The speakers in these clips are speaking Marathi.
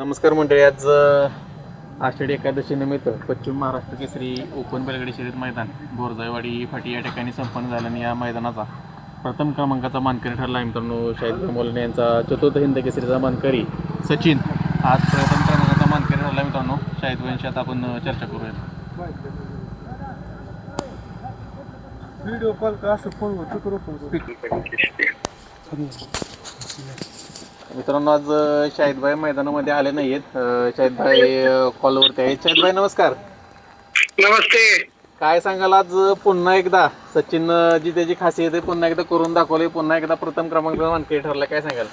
नमस्कार मंडळी. आज आषाढी एकादशी निमित्त पश्चिम महाराष्ट्र केसरी ओपन बैलगाडी शर्यत मैदान बोरजाईवाडी फाटी या ठिकाणी संपन्न झाल्याने या मैदानाचा प्रथम क्रमांकाचा मानकरी ठरला आहे मित्रांनो. शाहिद मोलने यांचा चतुर्थ हिंद केसरीचा मानकरी सचिन आज प्रथम क्रमांकाचा मानकरी ठरला मित्रांनो. शाहिद यांची आता आपण चर्चा करूयात. व्हिडिओ कॉल का असं फोन होतो मित्रांनो, आज शाहिदभाई मैदानामध्ये आले नाहीत. शाहिदभाई कॉलवरती आहेत. शाहिदभाई नमस्कार. नमस्ते. काय सांगाल, आज पुन्हा एकदा सचिन जी त्याची खासियत आहे पुन्हा एकदा करून दाखवली, पुन्हा एकदा प्रथम क्रमांकाचा मानकरी ठरला, काय सांगाल?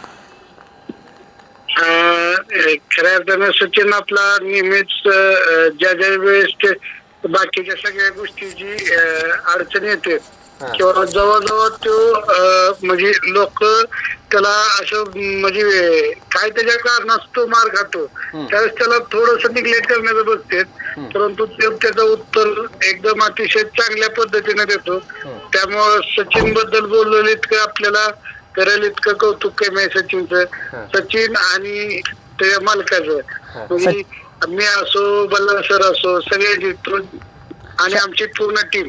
खऱ्या अर्थानं सचिन आपला नेहमीच ज्या ज्या वेळेस बाकीच्या सगळ्या गोष्टीची अडचण येते किंवा जवळजवळ तो म्हणजे लोक त्याला असं म्हणजे काय त्याच्या कारणास्तव मार खातो त्यावेळेस त्याला थोडस निग्लेक्ट करण्याचं बघते, परंतु त्याचं उत्तर एकदम अतिशय चांगल्या पद्धतीने देतो. त्यामुळं सचिन बद्दल बोललेलं इतकं आपल्याला करेल इतकं कौतुक आहे सचिनचं. सचिन आणि त्याच्या मालकाचं म्हणजे मी असो बल्ला सर असो सगळ्यांची आणि आमची पूर्ण टीम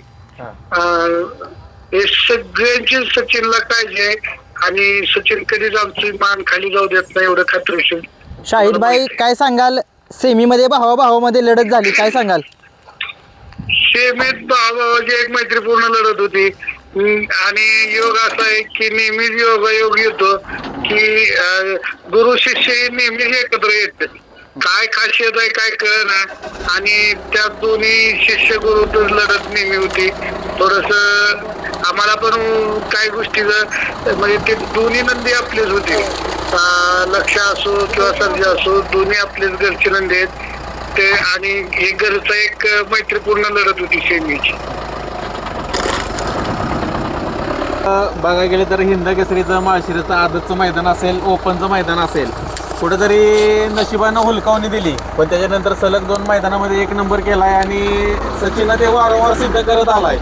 हे सगळ्यांची सचिनला काळजी आणि सचिन कधीच आमची मान खाली जाऊ देत नाही एवढं खात्रीशीर. शाहिदभाई काय सांगाल, सेमीमध्ये भावाभावामध्ये लढत झाली, काय सांगाल? सेमीत भावाभावाची एक मैत्रीपूर्ण लढत होती आणि योग असा आहे की नेहमीच योगायोग येतो की गुरु शिष्य नेहमीच एकत्र येतात. काय खासियत आहे काय कळना आणि त्या दोन्ही शिष्य गुरु लढत नेहमी होती. थोडस आम्हाला पण काही गोष्टीचं म्हणजे ते दोन्ही नंदी आपलेच होते. लक्ष असो किंवा सर्जा असो दोन्ही आपलेच घरचे नंदी आहेत ते आणि हे घरचं एक मैत्रीपूर्ण लढत होती सेमीची. बघायला गेले तर हिंद केसरीचं माळशिरसचं आदतचं मैदान असेल, ओपनचं मैदान असेल, कुठेतरी नशिबानं हुलकावणी दिली, पण त्याच्यानंतर सलग 2 मैदानामध्ये 1 नंबर केलाय आणि सचिनला ते वारंवार सिद्ध करत आलाय.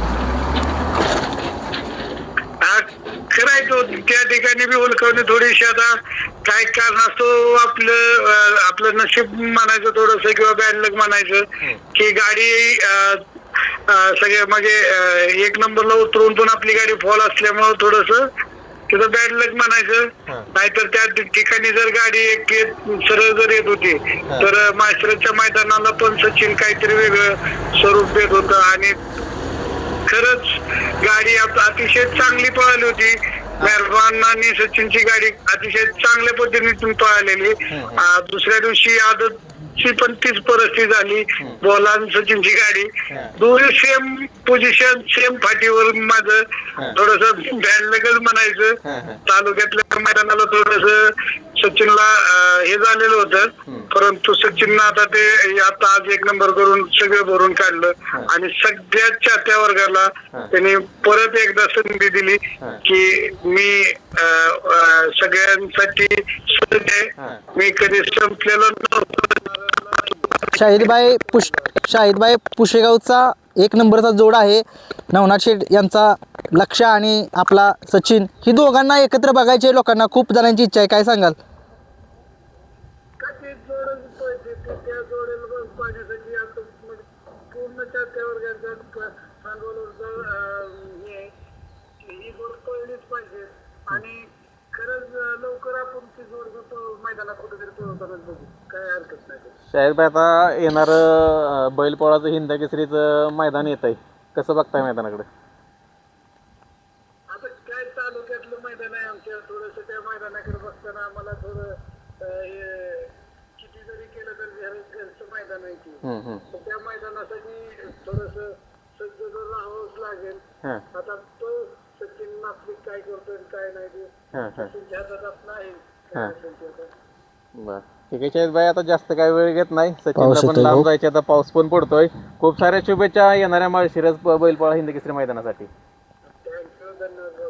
खरंय तो त्या ठिकाणी बी हुलकावणी थोडीशी आता काय कारणास्तव आपलं नशीब म्हणायचं थोडस किंवा बॅड लक म्हणायचं की गाडी सगळे म्हणजे 1 नंबरला उतरून पण आपली गाडी फॉल असल्यामुळे थोडस तिथं बॅड लक म्हणायचं. नाहीतर त्या ठिकाणी जर गाडी एक सरळ जर येत होती तर मास्टरच्या मैदानाला पण सचिन काहीतरी वेगळं स्वरूप देत होतं आणि खरंच गाडी अतिशय चांगली पळाली होती. मेहरबान आणि सचिनची गाडी अतिशय चांगल्या पद्धतीने पळालेली. दुसऱ्या दिवशी आदतची पण तीच परिस्थिती झाली. बोला सचिनची गाडी दोन्ही सेम पोझिशन सेम फाटीवर माझं थोडस बॅडलकच म्हणायचं. तालुक्यातल्या मैदानाला थोडस सचिनला हे झालेलं होतं, परंतु सचिननं आता आज 1 नंबर करून सगळं भरून काढलं आणि सगळ्या चाहत्या वर्गाला त्यांनी परत एकदा संधी दिली की मी सगळ्यांसाठी सज्ज आहे, मी कधी संपलेलो नव्हतो. शाहिदभाई पुशेगावचा 1 नंबरचा जोड आहे. नवनाथ शेठ यांचा लक्ष आणि आपला सचिन, ही दोघांना एकत्र बघायचे लोकांना खूप जणांची इच्छा आहे, काय सांगाल? आणि खरंच लवकर आपण ती जोड मैदानात कुठेतरी पोहोचतानाच बघू, काय हरकत नाही. शाहिदभाई, आता येणार बैलपोळाचं हिंद केसरीचं मैदान येत आहे, कसं बघताय मैदानाकडे? आता काय तालुक्यातलं मैदान आहे आमच्या, थोडस त्या मैदानाकडे बघताना आम्हाला थोडं किती जरी केलं तर घरचं मैदान आहे की त्या मैदानासाठी थोडस सज्ज जर राहावंच लागेल. आता तो सचिन आपली काय करतोय काय नाही ते सचिनच्या हातात आपलं आहे. बरं, ठीक आहे शाहिदभाई, आता जास्त काही वेळ घेत नाही. सचिनला पण लांब जायचे, आता पाऊस पण पडतोय. खूप साऱ्या शुभेच्छा येणाऱ्या माळशिरस बैलपोळा हिंद केसरी मैदानासाठी. थँक्यू, धन्यवाद.